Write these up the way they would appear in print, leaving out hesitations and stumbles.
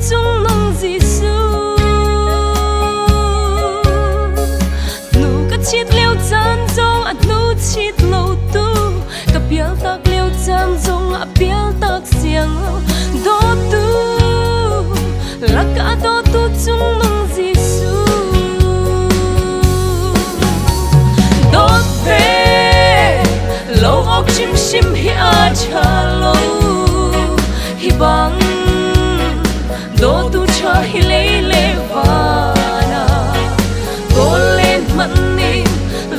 chung nông Giêsu nu ka chit leo chan zong at nu chit lo tu ka pial tak leo chan zong a pial tak siang lo do tu la ka do tu chung nông Giêsu do ve lo ok chim sim hi a cha lo hi bang do tu cha hi le vana go lên mặn ni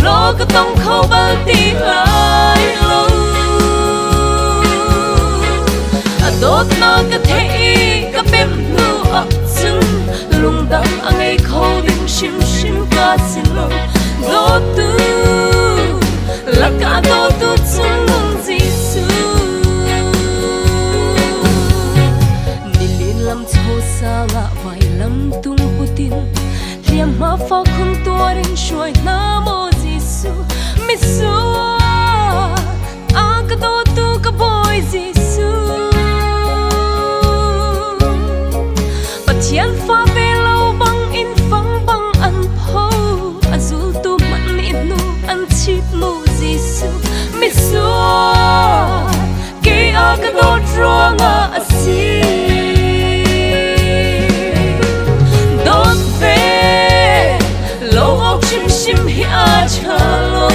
lo có tông khâu bao ti lại lo đốt nó cái thế cái bém nu ấp chân lung đắm anh ấy khâu đinh sim sim ca xin lo do tu là cả do tu chung nông Giêsu lam chho sa nga vai lam tung putin liam ma fa khung tua rin shoi na mo Giêsu mi su a ka do tu ka boy Giêsu pathian fa ve lo bang in phang bang an pho azul tu man in nu an chip mo Giêsu mi su ke a ka do tro nga asi sim hi a cha lo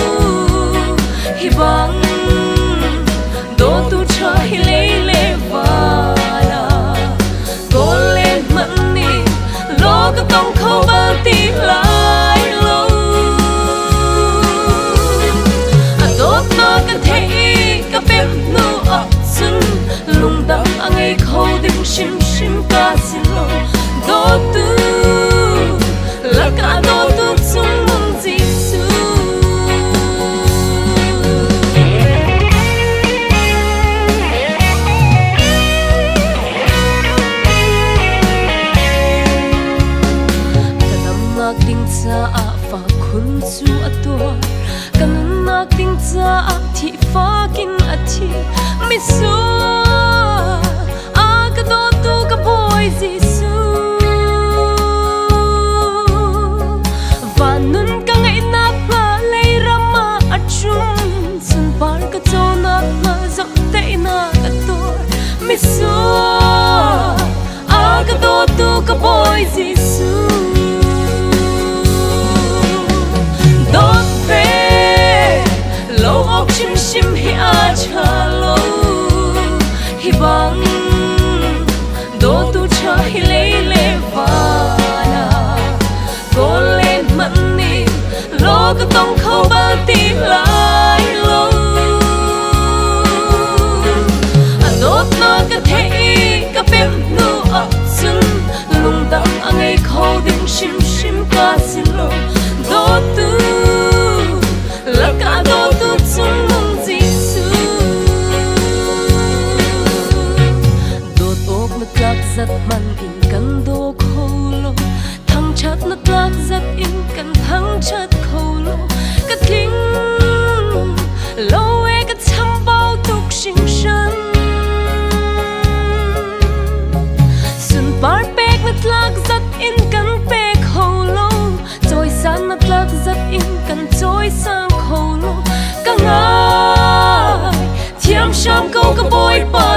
hi bang do tu cha hi le vana go lên mặn ni lo ka tông khâu bao ti lại lo a do na ka thế ka bem nu a sun lung dam ang ai khâu ding sim sim ka sin lo do tu la ka do tu chung cha a fa khun chu ator kan nak ting cha a thi fa kin a thi mi su a ka do tu ka boy Giêsu van nun ka ngai na pa lei rama a chung sun par ka cho na ma zak te na ka tor mi su a ka do tu ka boy Giêsu sim sim hi a cha lo hi bang do tu cha hi le vana go lên mặn ni lo có tông khâu bao ti lại lo đốt nó cái thế cái bém nu ấp chân lung đắm anh ấy khâu đinh sim sim ca xin lo do tu là cả do tu chung nông Giêsu đốt ốc nó tlak giật man in kan do khâu lo thăng chát nó tlak giật in kan thăng chát khâu lo cái thing lâu e cái chăm bao tục sinh sân sun par pek nó tlak giật in kan pek khâu lo trôi san nó tlak giật in kan trôi sang khâu lo ka ngai thiam sham câu ka boy pa